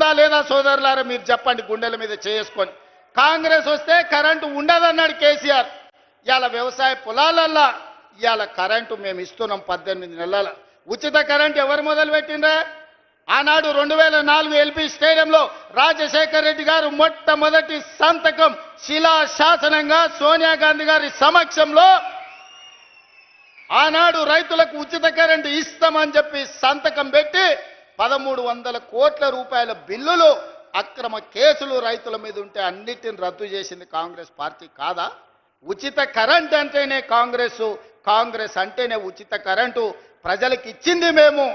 ఉందా లేదా సోదరులారా మీరు చెప్పండి గుండెల మీద చేసుకొని. కాంగ్రెస్ వస్తే కరెంటు ఉండదన్నాడు కేసీఆర్. ఇవాళ వ్యవసాయ పొలాలల్లా ఇవాళ కరెంటు మేము ఇస్తున్నాం 18 నెలల ఉచిత కరెంటు. ఎవరు మొదలు పెట్టిండ్రా? ఆనాడు 2004 ఎల్బీ స్టేడియంలో రాజశేఖర్ రెడ్డి గారు మొట్టమొదటి సంతకం శిలా శాసనంగా సోనియా గాంధీ గారి సమక్షంలో ఆనాడు రైతులకు ఉచిత కరెంటు ఇస్తామని చెప్పి సంతకం పెట్టి 1300 కోట్ల రూపాయల బిల్లులు అక్రమ కేసులు రైతుల మీద ఉంటే అన్నిటిని రద్దు చేసింది కాంగ్రెస్ పార్టీ కాదా? ఉచిత కరెంట్ అంటేనే కాంగ్రెస్ అంటేనే ఉచిత కరెంటు. ప్రజలకు ఇచ్చింది మేము,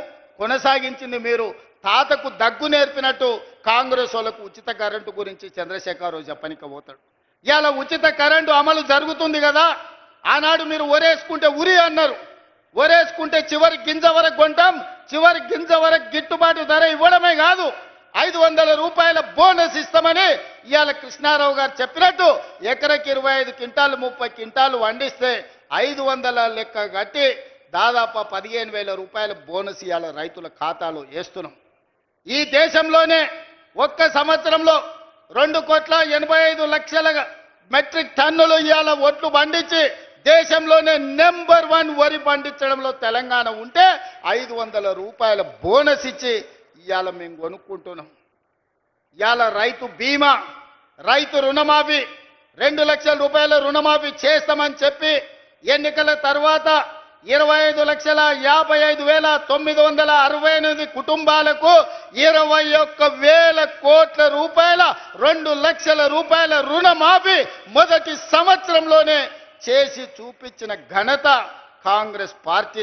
కొనసాగించింది మీరు. తాతకు దగ్గు నేర్పినట్టు కాంగ్రెస్ వాళ్ళకు ఉచిత కరెంటు గురించి చంద్రశేఖరరావు చెప్పనికపోతాడు. ఇవాళ ఉచిత కరెంటు అమలు జరుగుతుంది కదా. ఆనాడు మీరు ఒరేసుకుంటే ఉరి అన్నారు. ఒరేసుకుంటే చివరి గింజ వరకు కొంటాం, చివరి గింజ వరకు గిట్టుబాటు ధర ఇవ్వడమే కాదు 500 రూపాయల బోనస్ ఇస్తామని ఇవాళ కృష్ణారావు గారు చెప్పినట్టు ఎకరకి 25 క్వింటాలు 30 క్వింటాలు వండిస్తే 500 లెక్క కట్టి దాదాపు 15,000 రూపాయల బోనస్ ఇవాళ రైతుల ఖాతాలో వేస్తున్నాం. ఈ దేశంలోనే ఒక్క సంవత్సరంలో 2,85,00,000 మెట్రిక్ టన్నులు ఇవాళ ఒట్లు పండించి దేశంలోనే నెంబర్ 1 వరి పండించడంలో తెలంగాణ ఉంటే 500 రూపాయల బోనస్ ఇచ్చి ఇవాళ మేము కొనుక్కుంటున్నాం. ఇవాళ రైతు బీమా, రైతు రుణమాఫీ 2 లక్షల రూపాయల రుణమాఫీ చేస్తామని చెప్పి ఎన్నికల తర్వాత 25,55,968 కుటుంబాలకు 21,000 కోట్ల రూపాయల 2 లక్షల రూపాయల రుణమాఫీ మొదటి సంవత్సరంలోనే చేసి చూపించిన ఘనత కాంగ్రెస్ పార్టీ.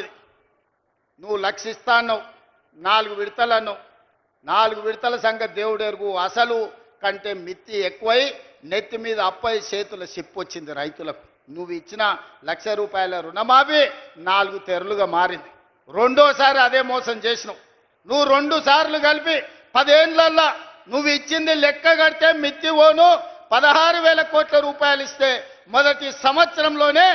నువ్వు లక్షిస్తాను 4 విడతలను, 4 విడతల సంగతి దేవుడు ఎరుగు. అసలు కంటే మిత్తి ఎక్కువై నెత్తి మీద అప్పై చేతుల సిప్పొచ్చింది రైతులకు. నువ్వు ఇచ్చిన 1,00,000 రూపాయల రుణమాఫీ 4 తెరలుగా మారింది. రెండోసారి అదే మోసం చేసినావు. నువ్వు 2 సార్లు కలిపి 10 ఏళ్లల్లా నువ్వు ఇచ్చింది లెక్క కడితే మిత్తి ఓను 16,000 కోట్ల రూపాయలు ఇస్తే మొదటి సంవత్సరంలోనే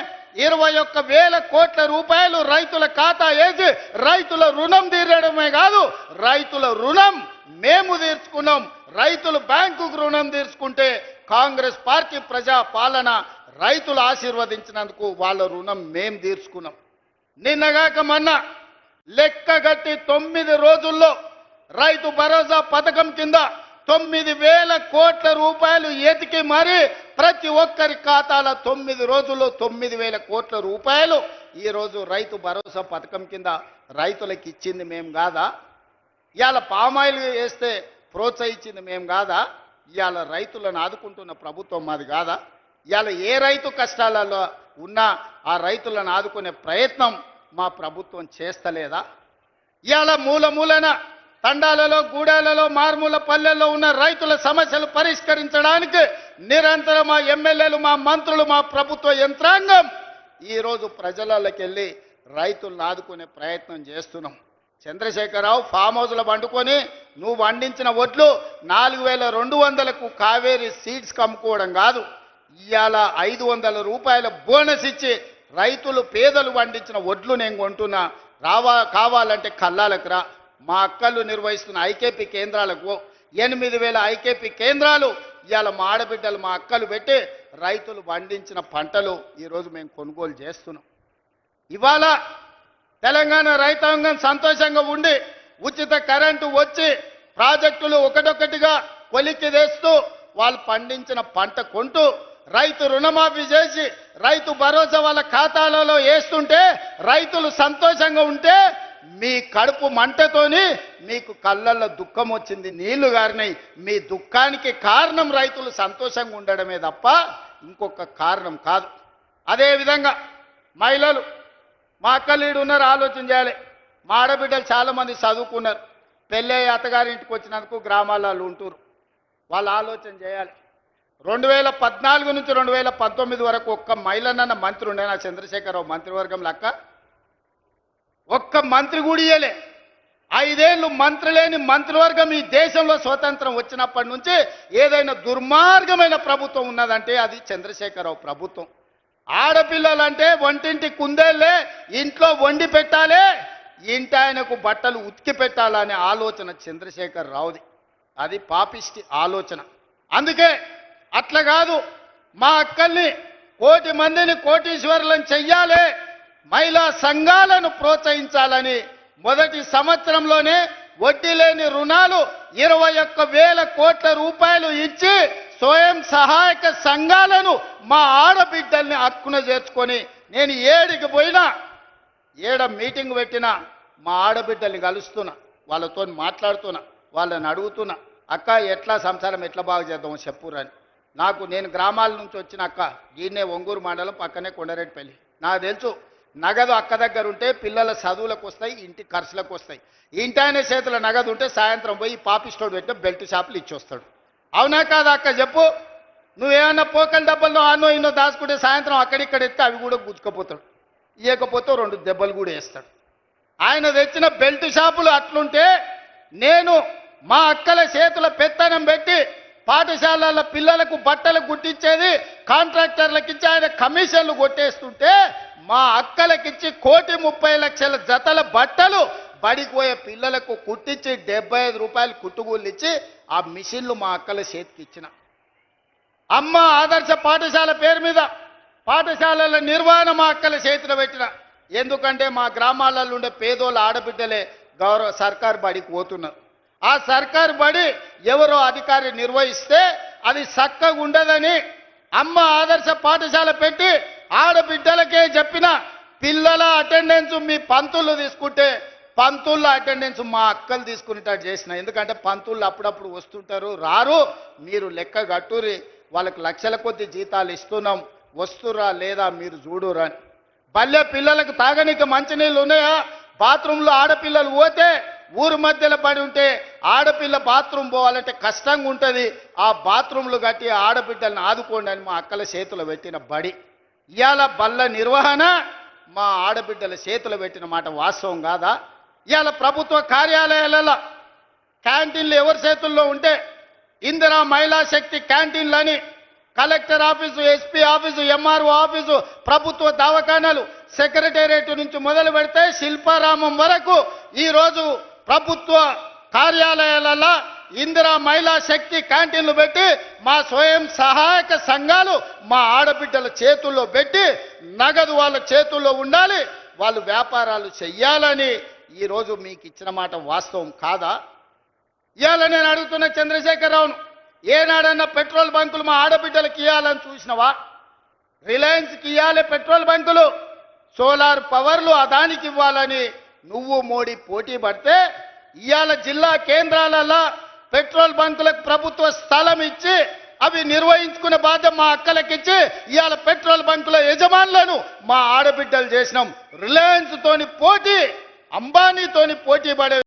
21,000 కోట్ల రూపాయలు రైతుల ఖాతా వేసి రైతుల రుణం తీరడమే కాదు, రైతుల రుణం మేము తీర్చుకున్నాం. రైతులు బ్యాంకుకు రుణం తీర్చుకుంటే కాంగ్రెస్ పార్టీ ప్రజా పాలన రైతులు ఆశీర్వదించినందుకు వాళ్ళ రుణం మేం తీర్చుకున్నాం. నిన్నగాక మొన్న లెక్కగట్టి 9 రోజుల్లో రైతు భరోసా పథకం కింద 9,000 కోట్ల రూపాయలు ఎతికి మరి ప్రతి ఒక్కరి ఖాతాల 9 రోజుల్లో 9,000 కోట్ల రూపాయలు ఈరోజు రైతు భరోసా పథకం కింద రైతులకు ఇచ్చింది మేం కాదా? ఇవాళ పామాయిల్ వేస్తే ప్రోత్సహించింది మేం కాదా? ఇవాళ రైతులను ఆదుకుంటున్న ప్రభుత్వం మాది కాదా? ఇవాళ ఏ రైతు కష్టాలలో ఉన్నా ఆ రైతులను ఆదుకునే ప్రయత్నం మా ప్రభుత్వం చేస్తలేదా? ఇవాళ మూలన తండాలలో, గూడాలలో, మారుమూల పల్లెల్లో ఉన్న రైతుల సమస్యలు పరిష్కరించడానికి నిరంతరం మా ఎమ్మెల్యేలు, మా మంత్రులు, మా ప్రభుత్వ యంత్రాంగం ఈరోజు ప్రజలకి వెళ్ళి రైతులను ఆదుకునే ప్రయత్నం చేస్తున్నాం. చంద్రశేఖరరావు ఫామ్ హౌస్లో పండుకొని నువ్వు పండించిన ఒడ్లు 4,200కు కావేరీ సీడ్స్ అమ్ముకోవడం కాదు, ఇవాళ 500 రూపాయల బోనస్ ఇచ్చి రైతులు పేదలు పండించిన ఒడ్లు నేను కొంటున్నా, కావాలంటే కల్లాలకు రా. మా అక్కలు నిర్వహిస్తున్న ఐకేపీ కేంద్రాలకు 8,000 ఐకేపీ కేంద్రాలు ఇవాళ మా ఆడబిడ్డలు, మా అక్కలు పెట్టి రైతులు పండించిన పంటలు ఈరోజు మేము కొనుగోలు చేస్తున్నాం. ఇవాళ తెలంగాణ రైతాంగం సంతోషంగా ఉండి ఉచిత కరెంటు వచ్చి ప్రాజెక్టులు ఒకటొకటిగా కొలిక్కి తెస్తూ వాళ్ళు పండించిన పంట కొంటూ రైతు రుణమాఫీ చేసి రైతు భరోసా వాళ్ళ ఖాతాలలో వేస్తుంటే రైతులు సంతోషంగా ఉంటే మీ కడుపు మంటతోని మీకు కళ్ళల్లో దుఃఖం వచ్చింది, నీళ్లు గారినాయి. మీ దుఃఖానికి కారణం రైతులు సంతోషంగా ఉండడమే తప్ప ఇంకొక కారణం కాదు. అదేవిధంగా మహిళలు, మా అక్కలీడు ఉన్నారు, ఆలోచన చేయాలి. మా ఆడబిడ్డలు చాలామంది చదువుకున్నారు, పెళ్ళయ్య అత్తగారింటికి వచ్చినందుకు గ్రామాలలో ఉంటున్నారు. వాళ్ళు ఆలోచన చేయాలి. 2014 నుంచి 2019 వరకు ఒక్క మహిళనన్న మంత్రి ఉండే నా చంద్రశేఖరరావు మంత్రివర్గం లెక్క ఒక్క మంత్రి కూడా ఇయ్యలే. 5 ఏళ్ళు మంత్రి లేని మంత్రివర్గం ఈ దేశంలో స్వతంత్రం వచ్చినప్పటి నుంచి ఏదైనా దుర్మార్గమైన ప్రభుత్వం ఉన్నదంటే అది చంద్రశేఖరరావు ప్రభుత్వం. ఆడపిల్లలంటే వంటింటి కుందేళ్ళే, ఇంట్లో వండి పెట్టాలి, ఇంటి ఆయనకు బట్టలు ఉతికి పెట్టాలనే ఆలోచన చంద్రశేఖరరావుది. అది పాపిష్టి ఆలోచన. అందుకే అట్లా కాదు, మా అక్కల్ని కోటి మందిని కోటీశ్వరులను చెయ్యాలి, మహిళా సంఘాలను ప్రోత్సహించాలని మొదటి సంవత్సరంలోనే వడ్డీ లేని రుణాలు 21,000 కోట్ల రూపాయలు ఇచ్చి స్వయం సహాయక సంఘాలను మా ఆడబిడ్డల్ని హక్కున చేర్చుకొని నేను ఏడికి పోయినా, ఏడ మీటింగ్ పెట్టినా మా ఆడబిడ్డల్ని కలుస్తున్నా, వాళ్ళతో మాట్లాడుతున్నా, వాళ్ళని అడుగుతున్నా, అక్క ఎట్లా సంసారం ఎట్లా బాగు చేద్దామో చెప్పురని. నేను గ్రామాల నుంచి వచ్చిన అక్క, ఈయనే ఒంగూరు మండలం పక్కనే కొండరెడ్డిపల్లి. నాకు తెలుసు నగదు అక్క దగ్గర ఉంటే పిల్లల చదువులకు వస్తాయి, ఇంటి ఖర్చులకు వస్తాయి. ఇంటి ఆయన చేతుల నగదు ఉంటే సాయంత్రం పోయి పాపిస్టోడ్ పెట్టిన బెల్ట్ షాపులు ఇచ్చొస్తాడు. అవునా కాదా అక్క చెప్పు? నువ్వేమన్నా పోకల డబ్బల్లో ఆనో ఇన్నో దాచుకుంటే సాయంత్రం అక్కడిక్కడ ఎత్తే అవి కూడా గుచ్చుకపోతాడు, ఇవ్వకపోతే 2 దెబ్బలు కూడా వేస్తాడు. ఆయన తెచ్చిన బెల్ట్ షాపులు అట్లుంటే నేను మా అక్కల చేతుల పెత్తనం పెట్టి పాఠశాలల పిల్లలకు బట్టలు గుట్టించేది కాంట్రాక్టర్లకు ఇచ్చి ఆయన కమిషన్లు కొట్టేస్తుంటే మా అక్కలకిచ్చి 1,30,00,000 జతల బట్టలు బడికి పోయే పిల్లలకు కుట్టించి 75 రూపాయలు కుట్టుగూళ్ళు ఇచ్చి ఆ మిషన్లు మా అక్కల చేతికి ఇచ్చిన. అమ్మ ఆదర్శ పాఠశాల పేరు మీద పాఠశాలల నిర్వహణ మా అక్కల చేతిలో పెట్టిన. ఎందుకంటే మా గ్రామాలలో ఉండే పేదోళ్ళ ఆడబిడ్డలే సర్కారు బడికి పోతున్నారు. ఆ సర్కారు బడి ఎవరో అధికారి నిర్వహిస్తే అది చక్కగా ఉండదని అమ్మ ఆదర్శ పాఠశాల పెట్టి ఆడబిడ్డలకే చెప్పిన. పిల్లల అటెండెన్స్ మీ పంతులు తీసుకుంటే పంతుళ్ళ అటెండెన్స్ మా అక్కలు తీసుకునేటట్టు చేసిన. ఎందుకంటే పంతుళ్ళు అప్పుడప్పుడు వస్తుంటారు, రారు, మీరు లెక్క కట్టురి, వాళ్ళకి లక్షల కొద్ది జీతాలు ఇస్తున్నాం, వస్తురా లేదా మీరు చూడురా. బల్లె పిల్లలకు తాగనీకి మంచినీళ్ళు ఉన్నాయా? బాత్రూంలో ఆడపిల్లలు పోతే ఊరు మధ్యలో పడి ఉంటే ఆడపిల్ల బాత్రూమ్ పోవాలంటే కష్టంగా ఉంటుంది, ఆ బాత్రూంలు కట్టి ఆడబిడ్డలను ఆదుకోండి అని మా అక్కల చేతులు పెట్టిన బడి. ఇవాళ బల్ల నిర్వహణ మా ఆడబిడ్డల చేతులు పెట్టిన మాట వాస్తవం కాదా? ఇవాళ ప్రభుత్వ కార్యాలయాలలో క్యాంటీన్లు ఎవరి చేతుల్లో ఉంటే ఇందిరా మహిళా శక్తి క్యాంటీన్లని collector office, SP office, MRO office, ప్రభుత్వ దవాఖానాలు, సెక్రటేరియట్ నుంచి మొదలు పెడితే శిల్పారామం వరకు ఈరోజు ప్రభుత్వ కార్యాలయాలలో ఇందిరా మహిళా శక్తి క్యాంటీన్లు పెట్టి మా స్వయం సహాయక సంఘాలు మా ఆడబిడ్డల చేతుల్లో పెట్టి నగదు వాళ్ళ చేతుల్లో ఉండాలి, వాళ్ళు వ్యాపారాలు చెయ్యాలని ఈరోజు మీకు ఇచ్చిన మాట వాస్తవం కాదా? ఇవాళ నేను అడుగుతున్న చంద్రశేఖరరావును, ఏనాడన్నా పెట్రోల్ బంకులు మా ఆడబిడ్డలకు ఇవ్వాలని చూసినవా? రిలయన్స్కి ఇవ్వాలి పెట్రోల్ బంకులు, సోలార్ పవర్లు అదానికి ఇవ్వాలని నువ్వు మోడీ పోటీ పడితే ఇవాళ జిల్లా కేంద్రాలలో పెట్రోల్ బంకులకు ప్రభుత్వ స్థలం ఇచ్చి అవి నిర్వహించుకునే బాధ్యత మా అక్కలకిచ్చి ఇవాళ పెట్రోల్ బంకుల యజమానులను మా ఆడబిడ్డలు చేసినాం. రిలయన్స్ తోని పోటీ, అంబానీతోని పోటీ పడే